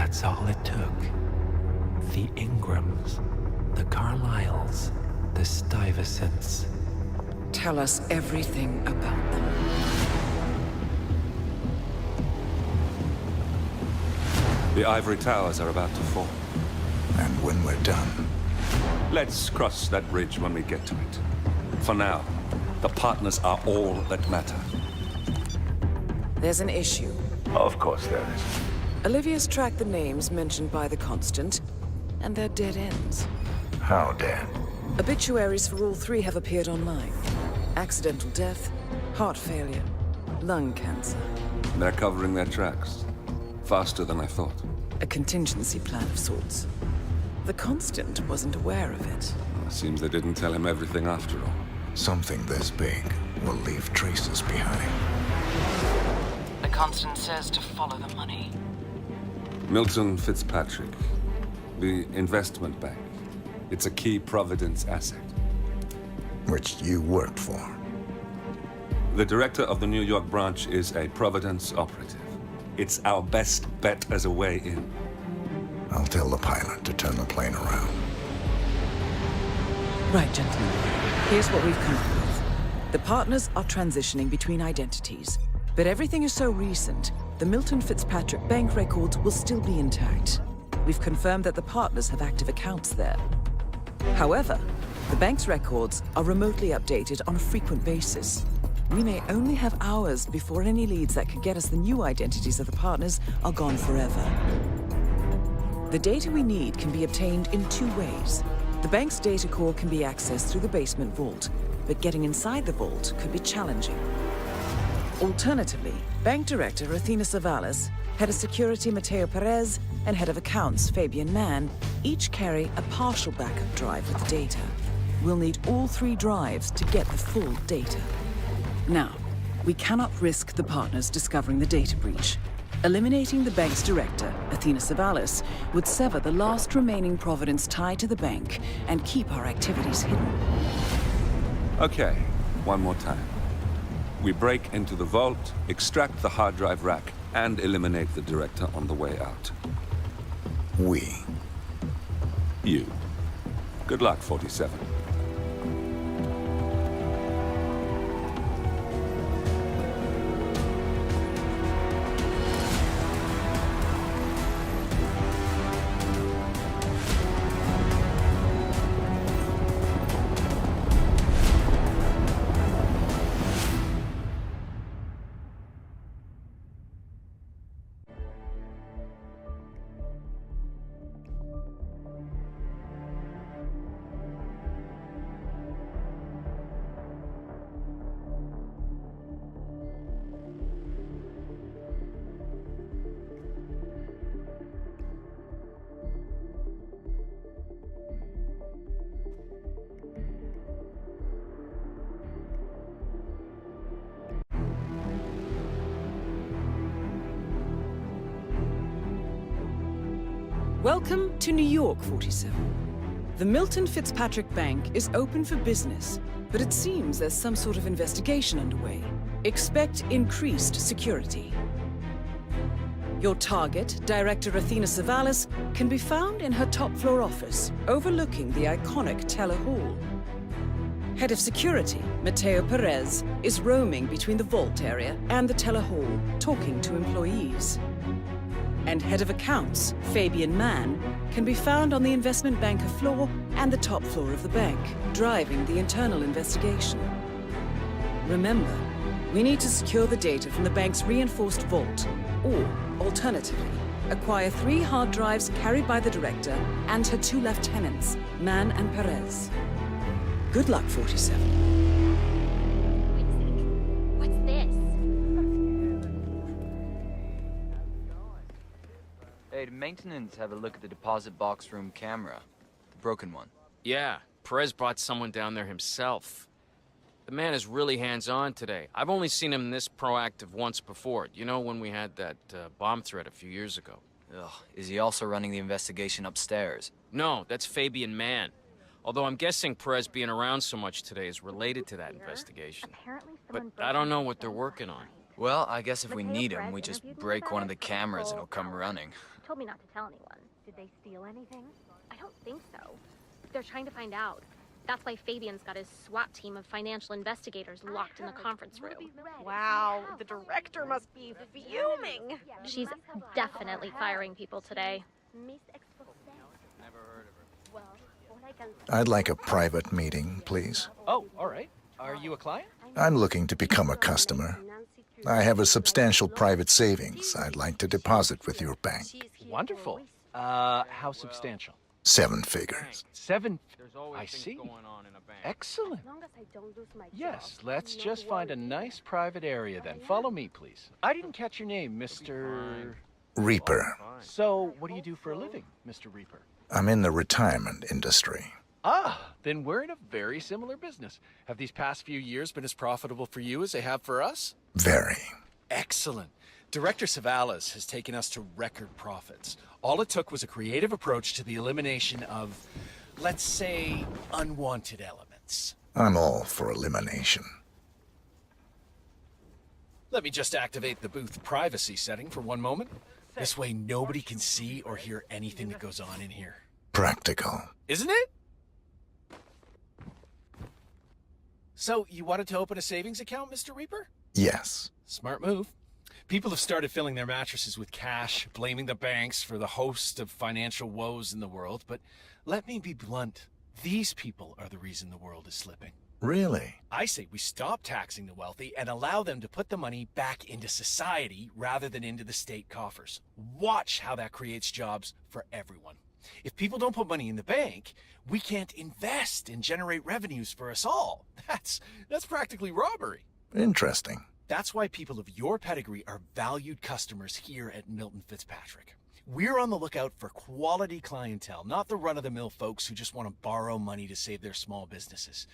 That's all it took. The Ingrams, the Carlyles, the Stuyvesants. Tell us everything about them. The ivory towers are about to fall. And when we're done... Let's cross that bridge when we get to it. For now, the partners are all that matter. There's an issue. Of course there is. Olivia's tracked the names mentioned by the Constant, and they're dead ends. How dead? Obituaries for all three have appeared online. Accidental death, heart failure, lung cancer. They're covering their tracks. Faster than I thought. A contingency plan of sorts. The Constant wasn't aware of it. Seems they didn't tell him everything after all. Something this big will leave traces behind. The Constant says to follow the money. Milton Fitzpatrick. The investment bank. It's a key Providence asset. Which you worked for. The director of the New York branch is a Providence operative. It's our best bet as a way in. I'll tell the pilot to turn the plane around. Right, gentlemen. Here's what we've come up with. The partners are transitioning between identities, but everything is so recent, the Milton Fitzpatrick bank records will still be intact. We've confirmed that the partners have active accounts there. However, the bank's records are remotely updated on a frequent basis. We may only have hours before any leads that could get us the new identities of the partners are gone forever. The data we need can be obtained in two ways. The bank's data core can be accessed through the basement vault, but getting inside the vault could be challenging. Alternatively, Bank Director Athena Savalas, Head of Security Mateo Perez, and Head of Accounts Fabian Mann each carry a partial backup drive with the data. We'll need all three drives to get the full data. Now, we cannot risk the partners discovering the data breach. Eliminating the bank's director, Athena Savalas, would sever the last remaining Providence tie to the bank and keep our activities hidden. Okay, one more time. We break into the vault, extract the hard drive rack, and eliminate the director on the way out. We. You. Good luck, 47. Welcome to New York, 47. The Milton Fitzpatrick Bank is open for business, but it seems there's some sort of investigation underway. Expect increased security. Your target, Director Athena Savalas, can be found in her top-floor office, overlooking the iconic Teller Hall. Head of Security, Mateo Perez, is roaming between the vault area and the Teller Hall, talking to employees. And Head of Accounts, Fabian Mann, can be found on the investment banker floor and the top floor of the bank, driving the internal investigation. Remember, we need to secure the data from the bank's reinforced vault, or, alternatively, acquire 3 hard drives carried by the director and her 2 lieutenants, Mann and Perez. Good luck, 47. Hey, did maintenance have a look at the deposit box room camera? The broken one. Yeah, Perez brought someone down there himself. The man is really hands-on today. I've only seen him this proactive once before. You know, when we had that bomb threat a few years ago. Ugh, is he also running the investigation upstairs? No, that's Fabian Mann. Although I'm guessing Perez being around so much today is related to that investigation. But I don't know what they're working on. Well, I guess if we need him, we just break one of the cameras and he'll come running. Told me not to tell anyone. Did they steal anything? I don't think so. They're trying to find out. That's why Fabian's got his SWAT team of financial investigators locked in the conference room. Wow, the director must be fuming. She's definitely firing people today. I'd like a private meeting, please. Oh, all right. Are you a client? I'm looking to become a customer. I have a substantial private savings I'd like to deposit with your bank. Wonderful. How substantial? 7 figures. 7. There's always I things see. going on in a bank. Excellent. Yes, let's just find a nice private area then. Follow me, please. I didn't catch your name, Mr. Reaper. So, what do you do for a living, Mr. Reaper? I'm in the retirement industry. Ah, then we're in a very similar business. Have these past few years been as profitable for you as they have for us? Very. Excellent. Director Savalas has taken us to record profits. All it took was a creative approach to the elimination of, let's say, unwanted elements. I'm all for elimination. Let me just activate the booth privacy setting for one moment. This way nobody can see or hear anything that goes on in here. Practical. Isn't it? So, you wanted to open a savings account, Mr. Reaper? Yes. Smart move. People have started filling their mattresses with cash, blaming the banks for the host of financial woes in the world, but let me be blunt. These people are the reason the world is slipping. Really? I say we stop taxing the wealthy and allow them to put the money back into society rather than into the state coffers. Watch how that creates jobs for everyone. If people don't put money in the bank, we can't invest and generate revenues for us all. That's practically robbery. Interesting. That's why people of your pedigree are valued customers here at Milton Fitzpatrick. We're on the lookout for quality clientele, not the run-of-the-mill folks who just want to borrow money to save their small businesses.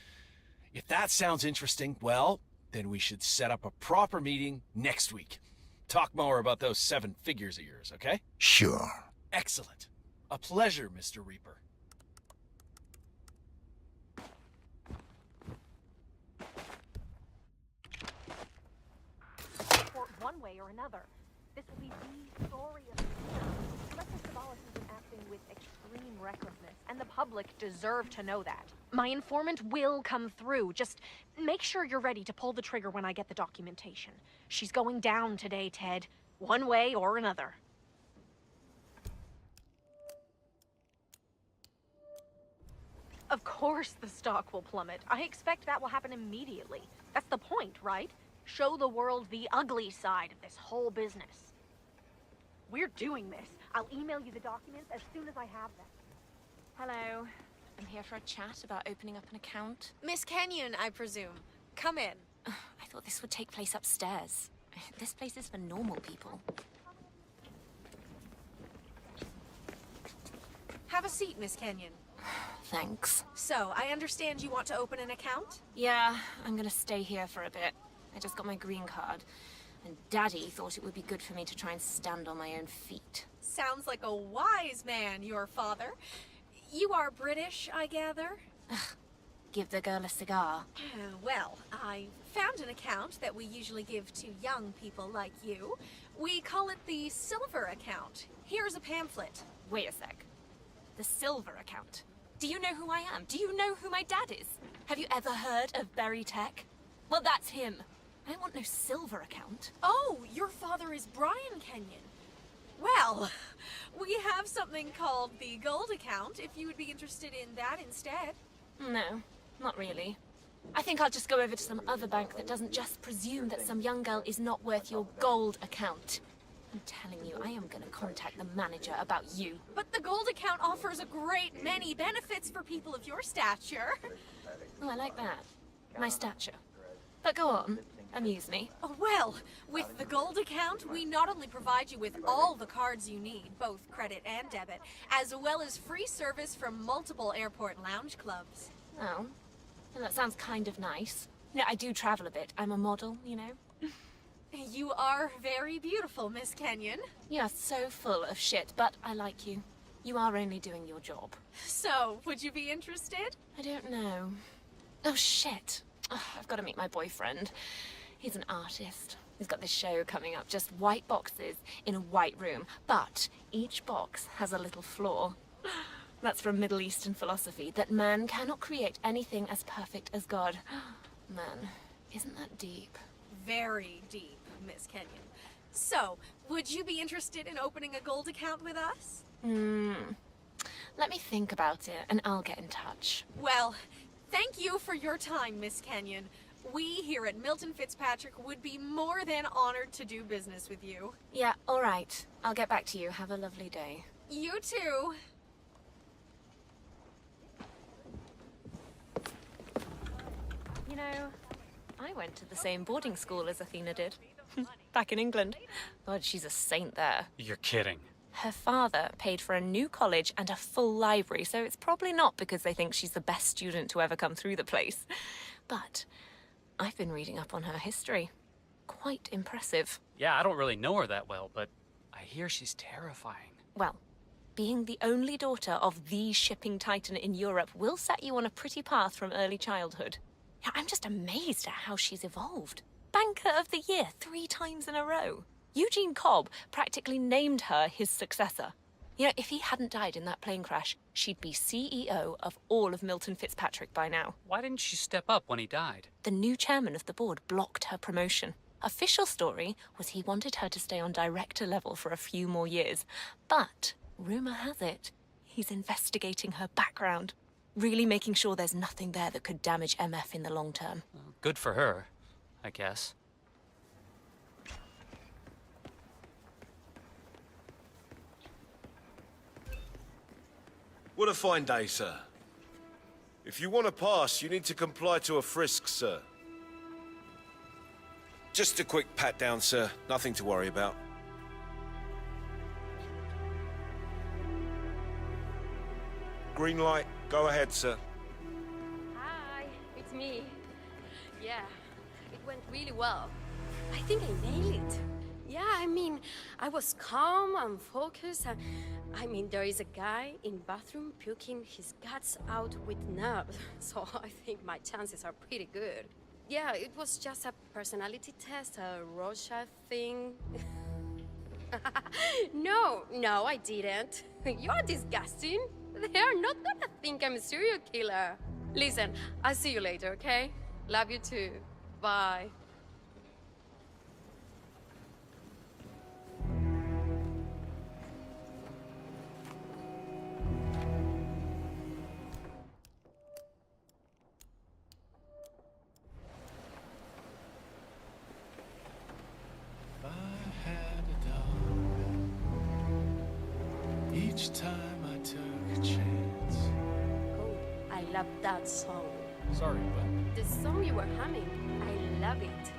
If that sounds interesting, well, then we should set up a proper meeting next week. Talk more about those 7 figures of yours, okay? Sure. Excellent. A pleasure, Mr. Reaper. For one way or another, this will be the story of the year. Director Savalas has been acting with extreme recklessness, and the public deserve to know that. My informant will come through. Just make sure you're ready to pull the trigger when I get the documentation. She's going down today, Ted. One way or another. Of course the stock will plummet. I expect that will happen immediately. That's the point, right? Show the world the ugly side of this whole business. We're doing this. I'll email you the documents as soon as I have them. Hello. I'm here for a chat about opening up an account. Miss Kenyon, I presume. Come in. I thought this would take place upstairs. This place is for normal people. Have a seat, Miss Kenyon. Thanks. So, I understand you want to open an account? Yeah, I'm gonna stay here for a bit. I just got my green card, and Daddy thought it would be good for me to try and stand on my own feet. Sounds like a wise man, your father. You are British, I gather? Give the girl a cigar. Well, I found an account that we usually give to young people like you. We call it the Silver account. Here's a pamphlet. Wait a sec. The Silver account. Do you know who I am? Do you know who my dad is? Have you ever heard of Berry Tech? Well, that's him. I don't want no Silver account. Oh, your father is Brian Kenyon. Well, we have something called the Gold account, if you would be interested in that instead. No, not really. I think I'll just go over to some other bank that doesn't just presume that some young girl is not worth your Gold account. I'm telling you, I am gonna contact the manager about you. But the Gold account offers a great many benefits for people of your stature. Oh, I like that. My stature. But go on, amuse me. Oh, well, with the Gold account, we not only provide you with all the cards you need, both credit and debit, as well as free service from multiple airport lounge clubs. Oh, well, that sounds kind of nice. You know, I do travel a bit. I'm a model, you know. You are very beautiful, Miss Kenyon. You're so full of shit, but I like you. You are only doing your job. So, would you be interested? I don't know. Oh, shit. Oh, I've got to meet my boyfriend. He's an artist. He's got this show coming up, just white boxes in a white room, but each box has a little flaw. That's from Middle Eastern philosophy, that man cannot create anything as perfect as God. Man, isn't that deep? Very deep, Miss Kenyon. So, would you be interested in opening a gold account with us? Let me think about it, and I'll get in touch. Well, thank you for your time, Miss Kenyon. We here at Milton Fitzpatrick would be more than honored to do business with you. Yeah, all right. I'll get back to you. Have a lovely day. You too. You know, I went to the same boarding school as Athena did. Back in England. God, she's a saint there. You're kidding. Her father paid for a new college and a full library, so it's probably not because they think she's the best student to ever come through the place. But I've been reading up on her history. Quite impressive. Yeah, I don't really know her that well, but I hear she's terrifying. Well, being the only daughter of the shipping titan in Europe will set you on a pretty path from early childhood. Yeah, I'm just amazed at how she's evolved. Banker of the Year 3 times in a row. Eugene Cobb practically named her his successor. You know, if he hadn't died in that plane crash, she'd be CEO of all of Milton Fitzpatrick by now. Why didn't she step up when he died? The new chairman of the board blocked her promotion. Official story was he wanted her to stay on director level for a few more years. But rumor has it, he's investigating her background, really making sure there's nothing there that could damage MF in the long term. Good for her, I guess. What a fine day, sir. If you want to pass, you need to comply to a frisk, sir. Just a quick pat down, sir. Nothing to worry about. Green light. Go ahead, sir. Hi, it's me. Yeah, it went really well. I think I nailed it. Yeah, I mean, I was calm and focused. And, I mean, there is a guy in bathroom puking his guts out with nerves, so I think my chances are pretty good. Yeah, it was just a personality test, a Rorschach thing. No, I didn't. You are disgusting. They are not gonna think I'm a serial killer. Listen, I'll see you later, okay? Love you too. Bye. Each time I took a chance. Oh, I love that song. Sorry, but The song you were humming, I love it.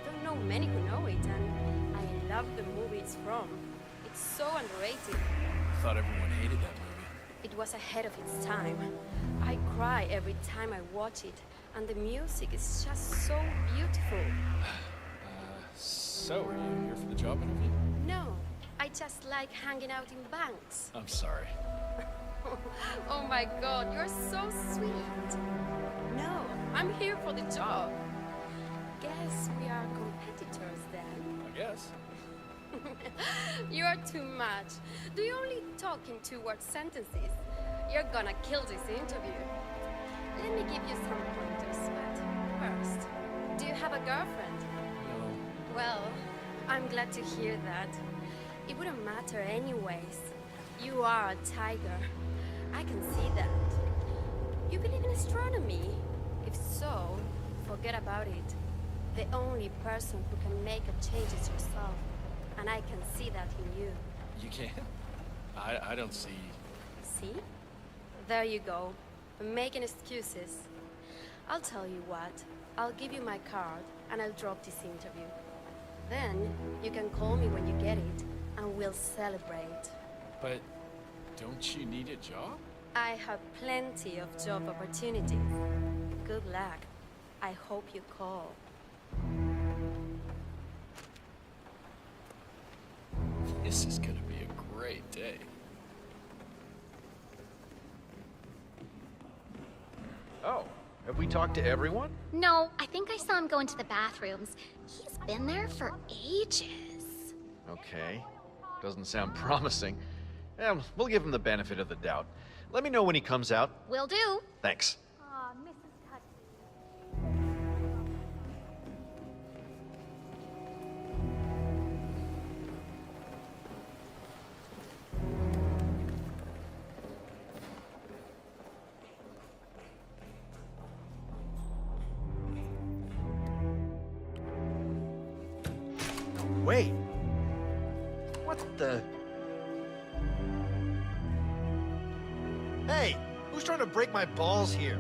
Don't know many who know it, and I love the movie it's from. It's so underrated. I thought everyone hated that movie. It was ahead of its time. I cry every time I watch it, and the music is just so beautiful. So are you here for the job interview? No, I just like hanging out in banks. I'm sorry. Oh my god, you're so sweet. No, I'm here for the job. Guess we are competitors then. I guess. You are too much. Do you only talk in 2-word sentences? You're gonna kill this interview. Let me give you some pointers, but first, do you have a girlfriend? No. Well, I'm glad to hear that. It wouldn't matter anyways. You are a tiger. I can see that. You believe in astronomy? If so, forget about it. The only person who can make a change is yourself. And I can see that in you. You can? I don't see... See? There you go. Making excuses. I'll tell you what. I'll give you my card, and I'll drop this interview. Then, you can call me when you get it, and we'll celebrate. But don't you need a job? I have plenty of job opportunities. Good luck. I hope you call. This is gonna be a great day. Oh, Have we talked to everyone? No, I think I saw him go into the bathrooms. He's been there for ages. Okay. Doesn't sound promising. We'll give him the benefit of the doubt. Let me know when he comes out. Will do. Thanks. Aw, Mrs. Tutty. Wait. What the... Hey! Who's trying to break my balls here?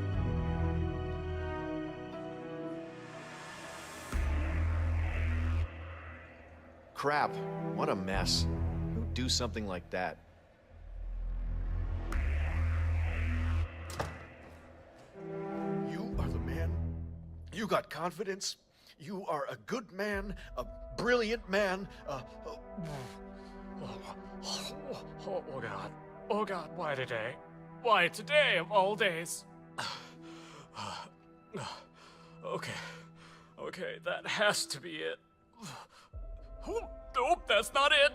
Crap. What a mess. Who'd do something like that? You are the man. You got confidence. You are a good man, a brilliant man, Oh God. Oh God, why today? Why today of all days? Okay, that has to be it. Nope, that's not it.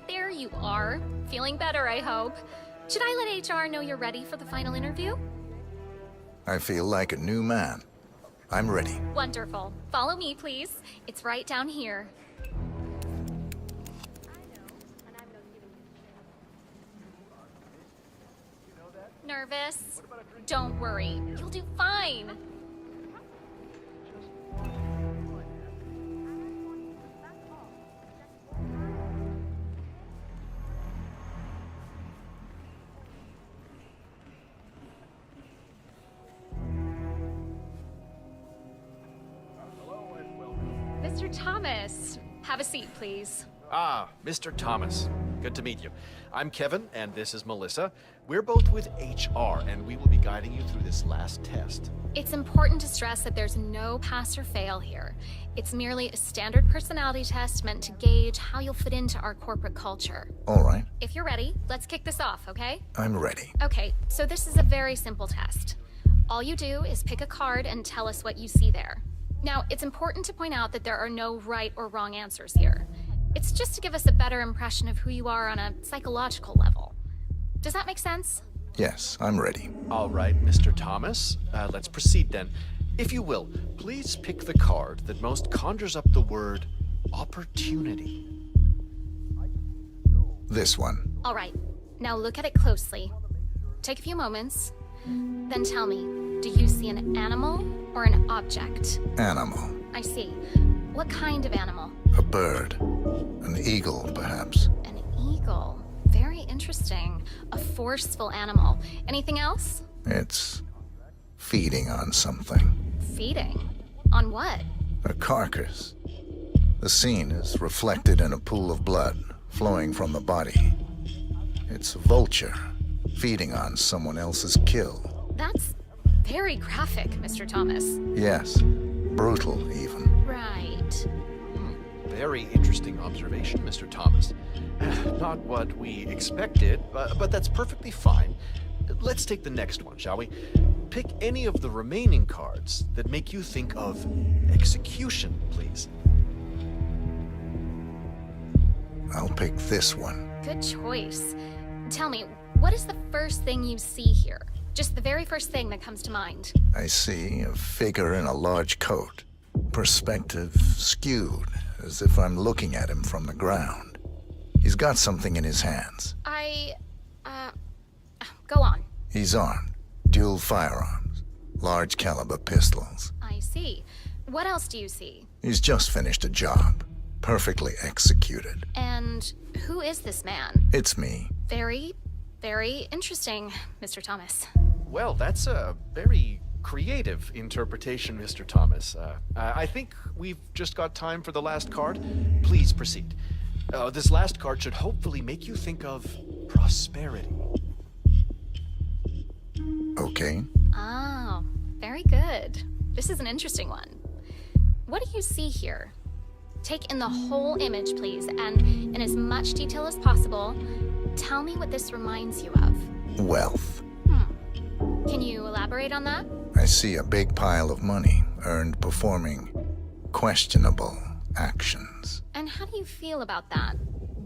There you are. Feeling better, I hope. Should I let HR know you're ready for the final interview? I feel like a new man. I'm ready. Wonderful. Follow me, please. It's right down here. Nervous? Don't worry. You'll do fine. Mr. Thomas, have a seat, please. Ah, Mr. Thomas. Good to meet you. I'm Kevin, and this is Melissa. We're both with HR, and we will be guiding you through this last test. It's important to stress that there's no pass or fail here. It's merely a standard personality test meant to gauge how you'll fit into our corporate culture. All right, If you're ready, let's kick this off, okay? I'm ready. Okay, so this is a very simple test. All you do is pick a card and tell us what you see there. Now, it's important to point out that there are no right or wrong answers here. It's just to give us a better impression of who you are on a psychological level. Does that make sense? Yes, I'm ready. All right, Mr. Thomas. Let's proceed then. If you will, please pick the card that most conjures up the word opportunity. This one. All right, now look at it closely. Take a few moments, then tell me, do you see an animal or an object? Animal. I see. What kind of animal? A bird. An eagle, perhaps. An eagle. Very interesting. A forceful animal. Anything else? It's feeding on something. Feeding? On what? A carcass. The scene is reflected in a pool of blood flowing from the body. It's a vulture feeding on someone else's kill. That's very graphic, Mr. Thomas. Yes, brutal even. Right. Very interesting observation, Mr. Thomas. Not what we expected, but that's perfectly fine. Let's take the next one, shall we? Pick any of the remaining cards that make you think of execution, please. I'll pick this one. Good choice. Tell me, what is the first thing you see here? Just the very first thing that comes to mind. I see a figure in a large coat. Perspective skewed, as if I'm looking at him from the ground. He's got something in his hands. Go on. He's armed. Dual firearms. Large caliber pistols. I see. What else do you see? He's just finished a job. Perfectly executed. And who is this man? It's me. Very, very interesting, Mr. Thomas. Well, that's a very creative interpretation, Mr. Thomas. I think we've just got time for the last card. Please proceed. This last card should hopefully make you think of prosperity. Okay. Oh, very good. This is an interesting one. What do you see here? Take in the whole image, please, and in as much detail as possible, tell me what this reminds you of. Wealth. Can you elaborate on that? I see a big pile of money earned performing questionable actions. And how do you feel about that?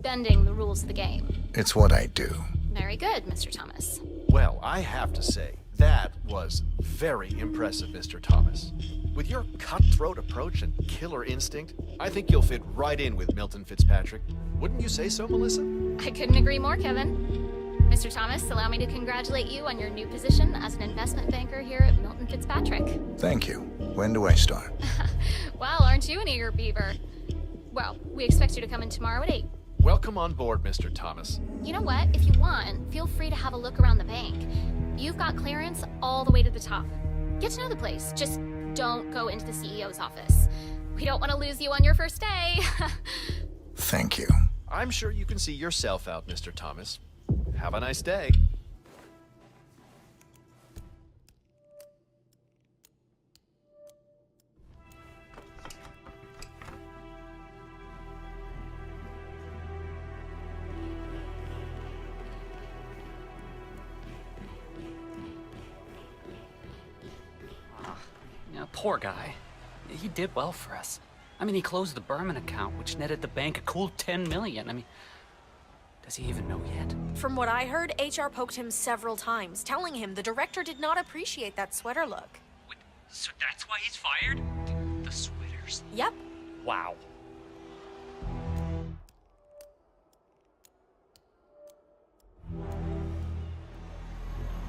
Bending the rules of the game. It's what I do. Very good, Mr. Thomas. Well, I have to say, that was very impressive, Mr. Thomas. With your cutthroat approach and killer instinct, I think you'll fit right in with Milton Fitzpatrick. Wouldn't you say so, Melissa? I couldn't agree more, Kevin. Mr. Thomas, allow me to congratulate you on your new position as an investment banker here at Milton Fitzpatrick. Thank you. When do I start? Well, aren't you an eager beaver? Well, we expect you to come in tomorrow at 8. Welcome on board, Mr. Thomas. You know what? If you want, feel free to have a look around the bank. You've got clearance all the way to the top. Get to know the place. Just don't go into the CEO's office. We don't want to lose you on your first day. Thank you. I'm sure you can see yourself out, Mr. Thomas. Have a nice day. Poor guy. He did well for us. I mean, he closed the Berman account, which netted the bank a cool $10 million. I mean, does he even know yet? From what I heard, HR poked him several times, telling him the director did not appreciate that sweater look. Wait, so that's why he's fired? The sweaters? Yep. Wow.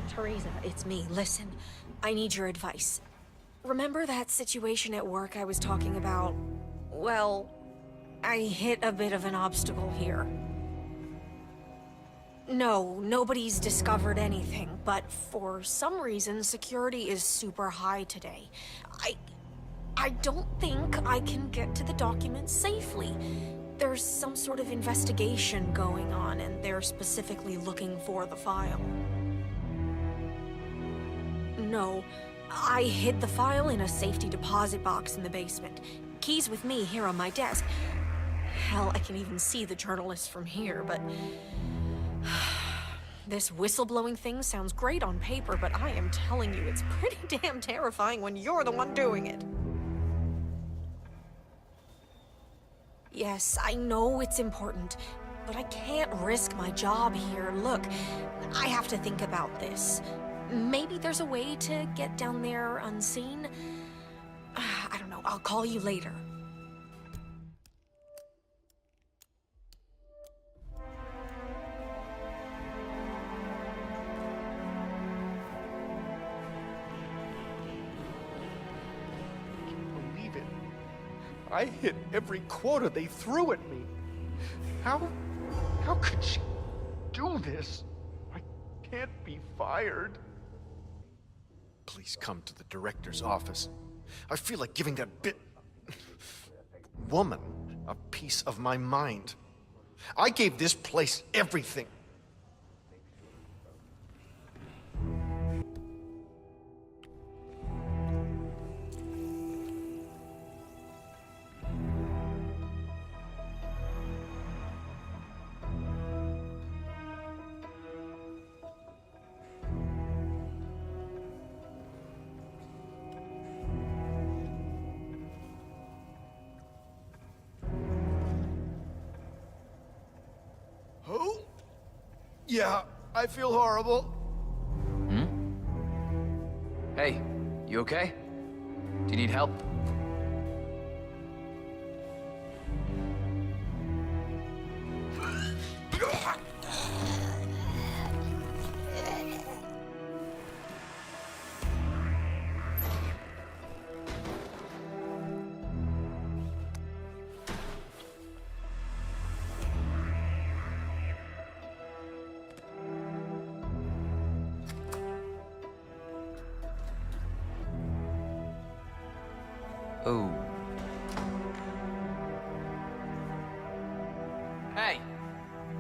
Teresa, it's me. Listen, I need your advice. Remember that situation at work I was talking about? Well, I hit a bit of an obstacle here. No, nobody's discovered anything, but for some reason, security is super high today. I don't think I can get to the documents safely. There's some sort of investigation going on, and they're specifically looking for the file. No, I hid the file in a safety deposit box in the basement. Keys with me here on my desk. Hell, I can even see the journalist from here, but... This whistleblowing thing sounds great on paper, but I am telling you, it's pretty damn terrifying when you're the one doing it. Yes, I know it's important, but I can't risk my job here. Look, I have to think about this. Maybe there's a way to get down there unseen? I don't know, I'll call you later. Believe it. I hit every quota they threw at me. How could she do this? I can't be fired. Please come to the director's office. I feel like giving that woman a piece of my mind. I gave this place everything. Yeah, I feel horrible. Hey, you okay? Do you need help? Hey,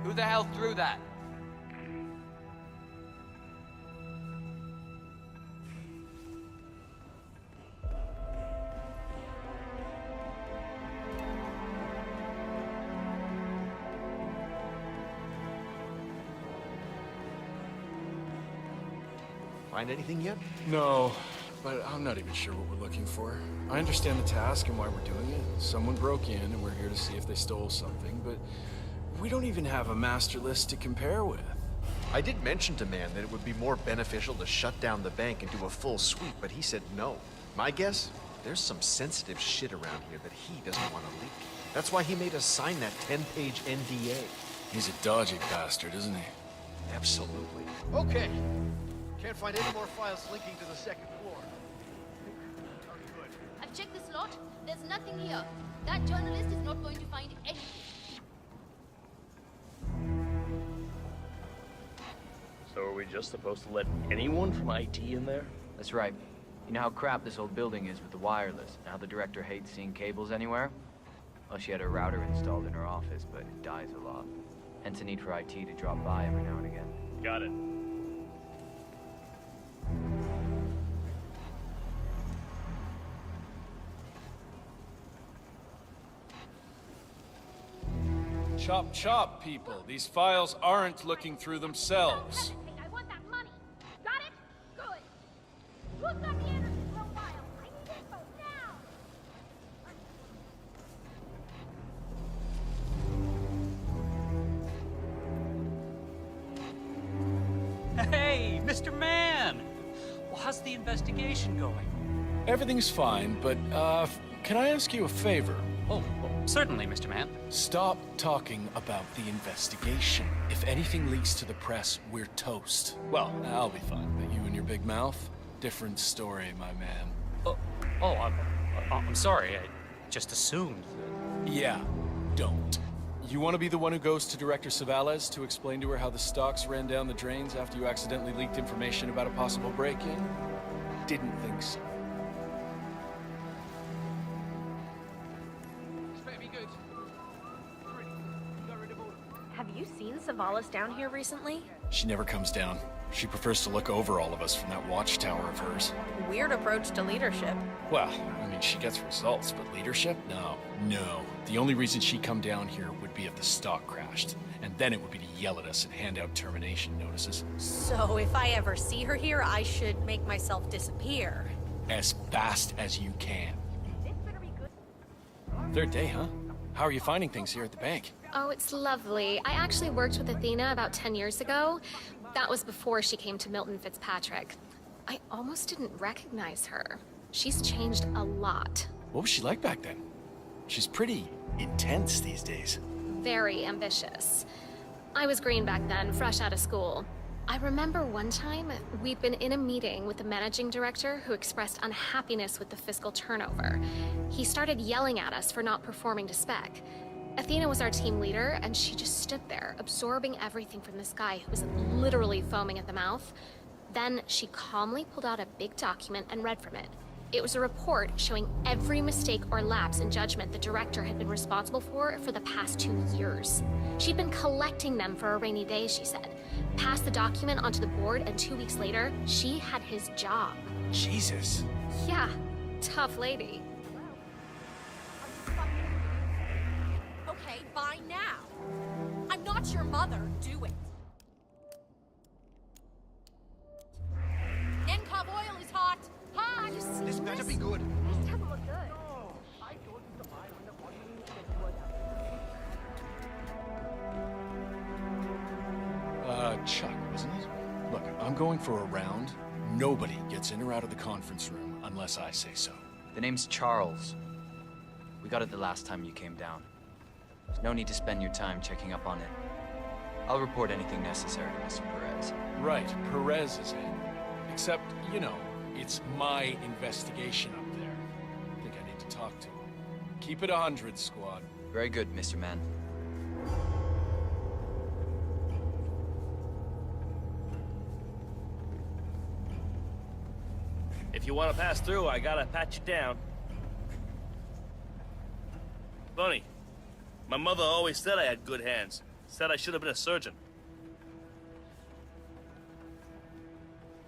who the hell threw that? Find anything yet? No, but I'm not even sure what we're looking for. I understand the task and why we're doing it. Someone broke in and we're here to see if they stole something, but we don't even have a master list to compare with. I did mention to Man that it would be more beneficial to shut down the bank and do a full sweep, but he said no. My guess? There's some sensitive shit around here that he doesn't want to leak. That's why he made us sign that 10-page NDA. He's a dodgy bastard, isn't he? Absolutely. Okay. Can't find any more files linking to the second floor. I've checked this lot. There's nothing here. That journalist is not going to find anything. So are we just supposed to let anyone from IT in there? That's right. You know how crap this old building is with the wireless, and how the director hates seeing cables anywhere? Well, she had a router installed in her office, but it dies a lot. Hence a need for IT to drop by every now and again. Got it. Chop chop, people. These files aren't looking through themselves. I want that money. Got it? Good. Who's got the Anderson profile? I need info now. Hey, Mr. Man! Well, how's the investigation going? Everything's fine, but, can I ask you a favor? Oh, certainly, Mr. Man. Stop talking about the investigation. If anything leaks to the press, we're toast. Well, I'll be fine, but you and your big mouth? Different story, my man. I'm sorry. I just assumed. Yeah, don't. You want to be the one who goes to Director Savalas to explain to her how the stocks ran down the drains after you accidentally leaked information about a possible break-in? Didn't think so. Have you seen Savalas down here recently? She never comes down. She prefers to look over all of us from that watchtower of hers. Weird approach to leadership. Well, I mean, she gets results, but leadership? No. No. The only reason she'd come down here would be if the stock crashed. And then it would be to yell at us and hand out termination notices. So if I ever see her here, I should make myself disappear. As fast as you can. Third day, huh? How are you finding things here at the bank? Oh, it's lovely. I actually worked with Athena about 10 years ago. That was before she came to Milton Fitzpatrick. I almost didn't recognize her. She's changed a lot. What was she like back then? She's pretty intense these days. Very ambitious. I was green back then, fresh out of school. I remember one time we'd been in a meeting with the managing director who expressed unhappiness with the fiscal turnover. He started yelling at us for not performing to spec. Athena was our team leader, and she just stood there, absorbing everything from this guy who was literally foaming at the mouth. Then she calmly pulled out a big document and read from it. It was a report showing every mistake or lapse in judgment the director had been responsible for the past 2 years. She'd been collecting them for a rainy day, she said. Passed the document onto the board, and 2 weeks later, she had his job. Jesus. Yeah, tough lady. Okay, fine now. I'm not your mother. Do it. Nenkov oil is hot. Hot! This better be good. This doesn't look good. Chuck, wasn't it? Look, I'm going for a round. Nobody gets in or out of the conference room unless I say so. The name's Charles. We got it the last time you came down. There's no need to spend your time checking up on it. I'll report anything necessary to Mr. Perez. Right, Perez is in. Except, you know, it's my investigation up there. I think I need to talk to him. Keep it 100, squad. Very good, Mr. Man. If you want to pass through, I gotta pat you down. Bunny, My mother always said I had good hands. Said I should have been a surgeon.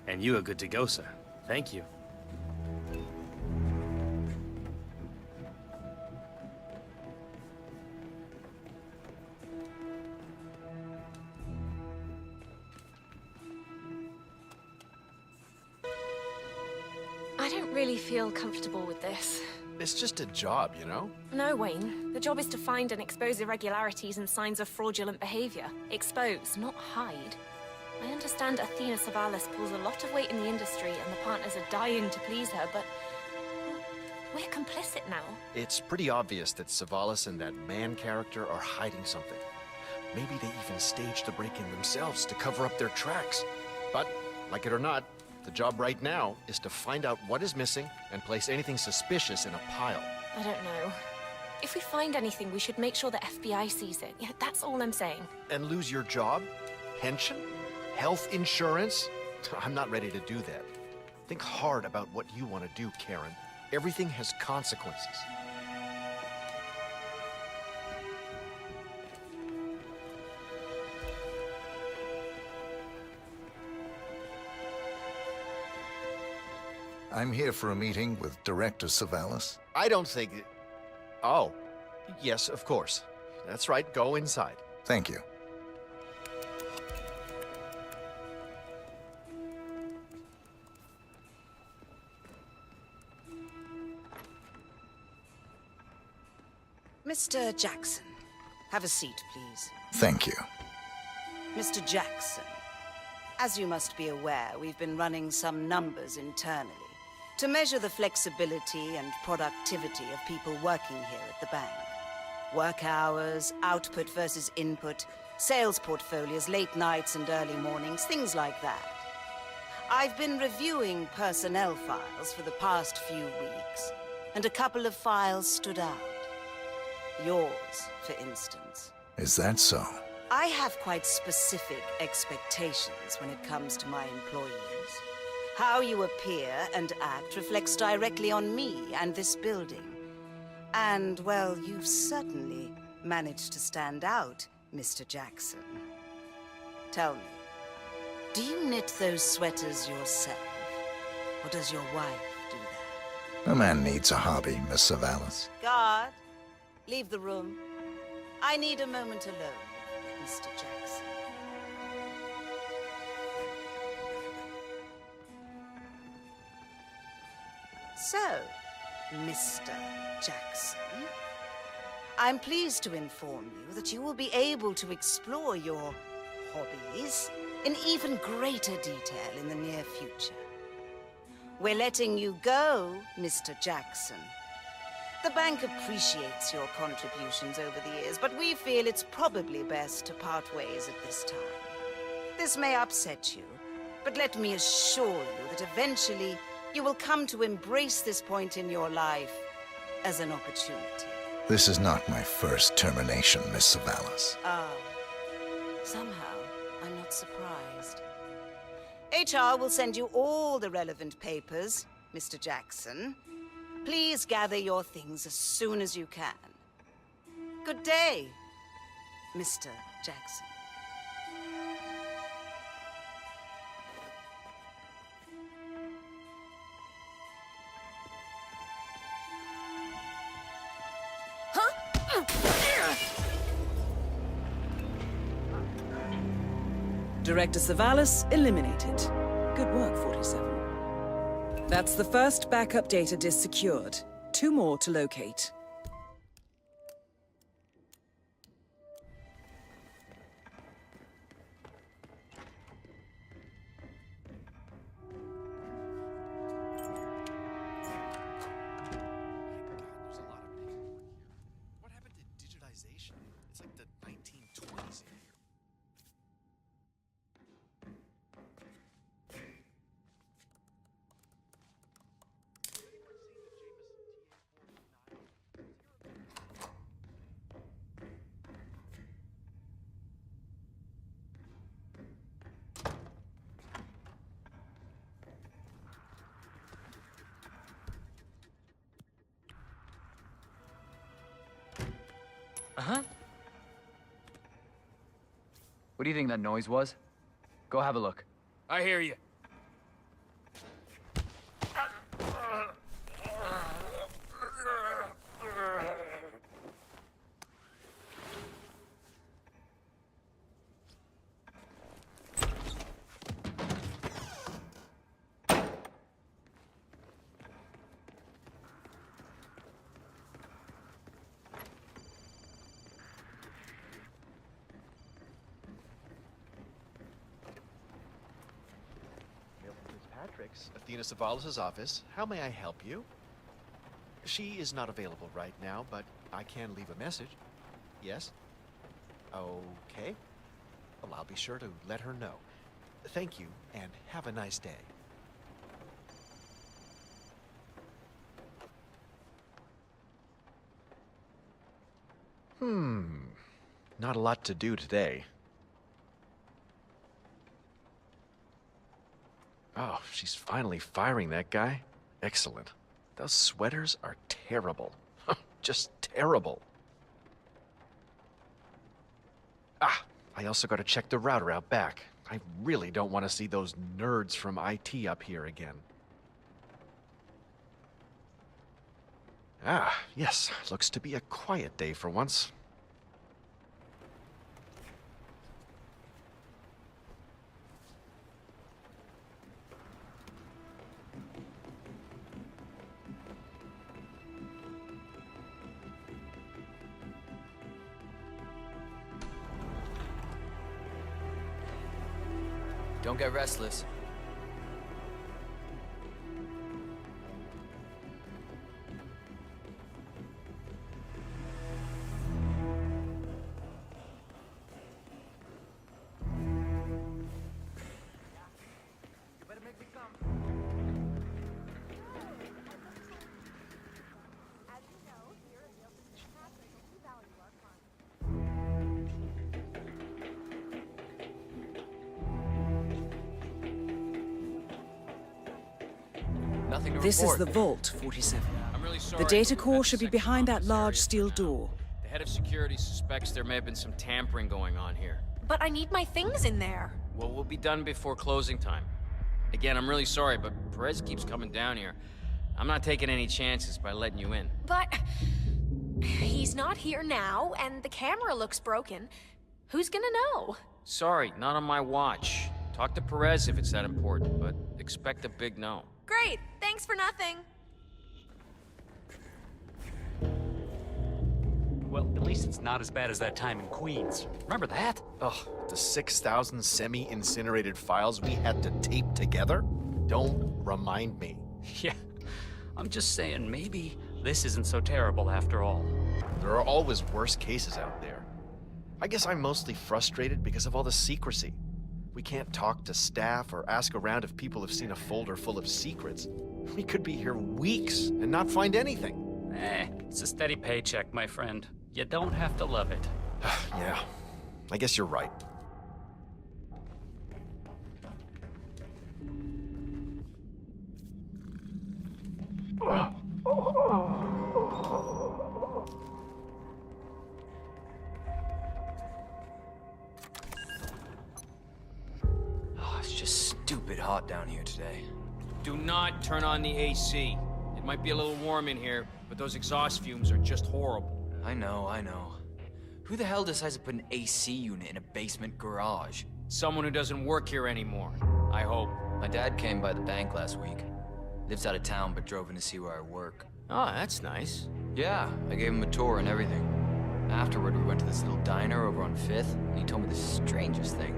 And you are good to go, sir. Thank you. I don't really feel comfortable with this. It's just a job, you know? No, Wayne. The job is to find and expose irregularities and signs of fraudulent behavior. Expose, not hide. I understand Athena Savalas pulls a lot of weight in the industry and the partners are dying to please her, but we're complicit now. It's pretty obvious that Savalas and that man character are hiding something. Maybe they even staged the break-in themselves to cover up their tracks. But, like it or not, the job right now is to find out what is missing and place anything suspicious in a pile. I don't know. If we find anything, we should make sure the FBI sees it. Yeah, that's all I'm saying. And lose your job? Pension? Health insurance? I'm not ready to do that. Think hard about what you want to do, Karen. Everything has consequences. I'm here for a meeting with Director Savalas. I don't think... Oh. Yes, of course. That's right. Go inside. Thank you. Mr. Jackson, have a seat, please. Thank you. Mr. Jackson, as you must be aware, we've been running some numbers internally to measure the flexibility and productivity of people working here at the bank. Work hours, output versus input, sales portfolios, late nights and early mornings, things like that. I've been reviewing personnel files for the past few weeks, and a couple of files stood out. Yours, for instance. Is that so? I have quite specific expectations when it comes to my employees. How you appear and act reflects directly on me and this building. And, well, you've certainly managed to stand out, Mr. Jackson. Tell me, do you knit those sweaters yourself? Or does your wife do that? A man needs a hobby, Miss Savalas. Guard, leave the room. I need a moment alone, Mr. Jackson. So, Mr. Jackson, I'm pleased to inform you that you will be able to explore your hobbies in even greater detail in the near future. We're letting you go, Mr. Jackson. The bank appreciates your contributions over the years, but we feel it's probably best to part ways at this time. This may upset you, but let me assure you that eventually you will come to embrace this point in your life as an opportunity. This is not my first termination, Miss Savalas. Ah, somehow I'm not surprised. HR will send you all the relevant papers, Mr. Jackson. Please gather your things as soon as you can. Good day, Mr. Jackson. Director Savalas eliminated. Good work, 47. That's the first backup data disk secured. 2 more to locate. What happened to digitization? It's like the 1920s in here. Huh? What do you think that noise was? Go have a look. I hear you. Patrick's, Athena Savalas' office. How may I help you? She is not available right now, but I can leave a message. Yes? Okay. Well, I'll be sure to let her know. Thank you, and have a nice day. Not a lot to do today. Oh, she's finally firing that guy. Excellent. Those sweaters are terrible. Just terrible. Ah, I also got to check the router out back. I really don't want to see those nerds from IT up here again. Ah, yes. Looks to be a quiet day for once. Don't get restless. Nothing to This is report. the vault, 47. I'm really sorry. The data I core had should be section behind that office large area steel for now. door. The head of security suspects there may have been some tampering going on here. But I need my things in there. Well, we'll be done before closing time. Again, I'm really sorry, but Perez keeps coming down here. I'm not taking any chances by letting you in. But he's not here now, and the camera looks broken. Who's gonna know? Sorry, not on my watch. Talk to Perez if it's that important, but expect a big no. Great, thanks for nothing. Well, at least it's not as bad as that time in Queens. Remember that? Ugh, the 6,000 semi-incinerated files we had to tape together? Don't remind me. Yeah. I'm just saying, maybe this isn't so terrible after all. There are always worse cases out there. I guess I'm mostly frustrated because of all the secrecy. We can't talk to staff or ask around if people have seen a folder full of secrets. We could be here weeks and not find anything. It's a steady paycheck, my friend. You don't have to love it. Yeah, I guess you're right. Oh, it's just stupid hot down here today. Do not turn on the AC. It might be a little warm in here, but those exhaust fumes are just horrible. I know. Who the hell decides to put an AC unit in a basement garage? Someone who doesn't work here anymore, I hope. My dad came by the bank last week. Lives out of town, but drove in to see where I work. Oh, that's nice. Yeah, I gave him a tour and everything. Afterward, we went to this little diner over on 5th, and he told me the strangest thing.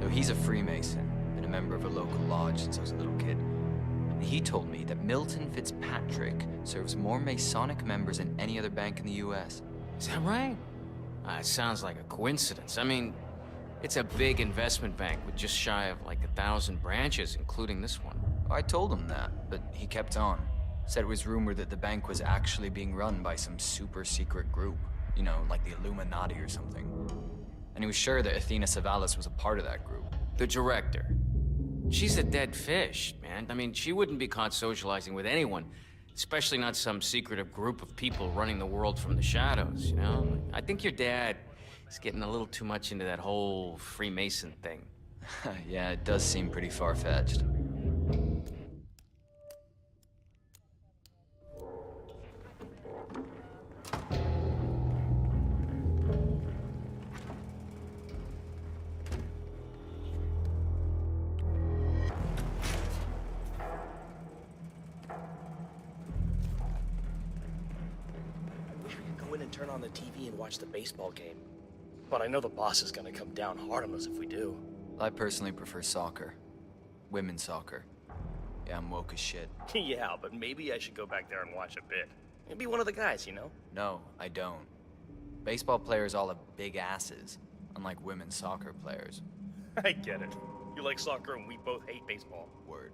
Though he's a Freemason, been a member of a local lodge since I was a little kid. And he told me that Milton Fitzpatrick serves more Masonic members than any other bank in the U.S. Is that right? It sounds like a coincidence. I mean, it's a big investment bank with just shy of like 1,000 branches, including this one. I told him that, but he kept on. Said it was rumored that the bank was actually being run by some super secret group. You know, like the Illuminati or something. And he was sure that Athena Savalas was a part of that group. The director. She's a dead fish, man. I mean, she wouldn't be caught socializing with anyone. Especially not some secretive group of people running the world from the shadows, you know? I think your dad is getting a little too much into that whole Freemason thing. Yeah, it does seem pretty far-fetched. Go in and turn on the TV and watch the baseball game. But I know the boss is gonna come down hard on us if we do. I personally prefer soccer. Women's soccer. Yeah, I'm woke as shit. Yeah, but maybe I should go back there and watch a bit. Maybe one of the guys, you know? No, I don't. Baseball players all have big asses, unlike women's soccer players. I get it. You like soccer and we both hate baseball. Word.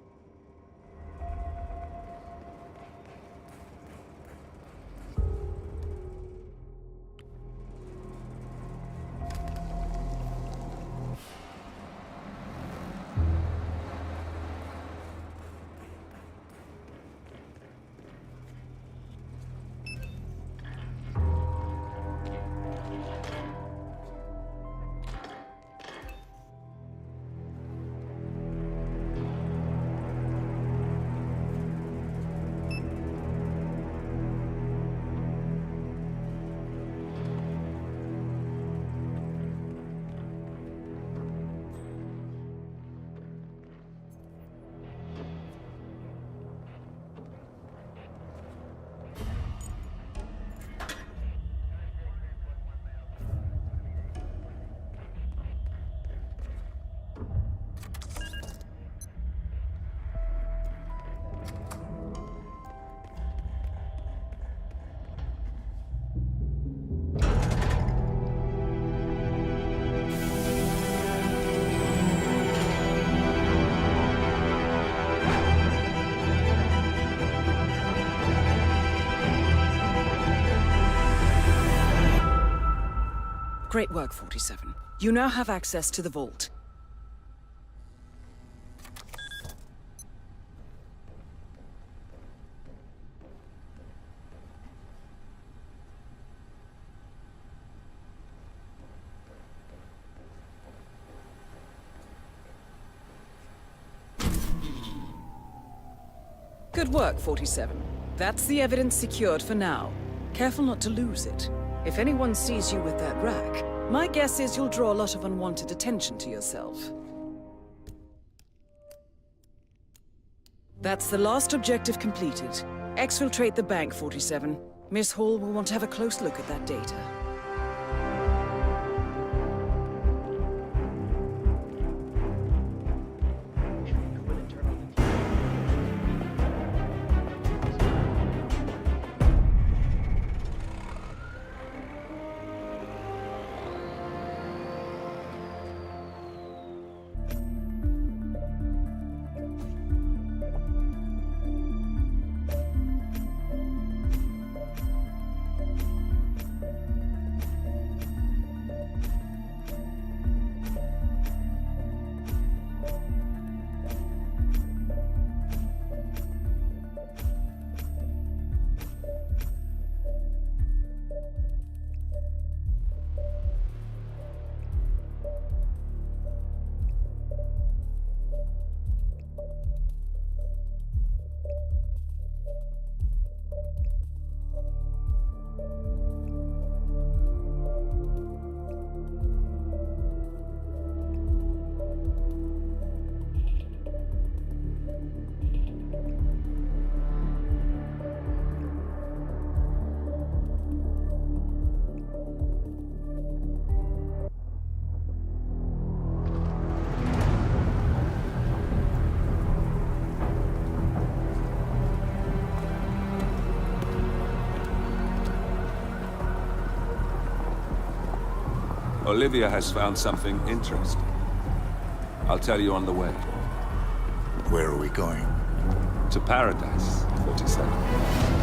Great work, 47. You now have access to the vault. Good work, 47. That's the evidence secured for now. Careful not to lose it. If anyone sees you with that rack, my guess is you'll draw a lot of unwanted attention to yourself. That's the last objective completed. Exfiltrate the bank, 47. Miss Hall will want to have a close look at that data. Olivia has found something interesting. I'll tell you on the way. Where are we going? To paradise, 47.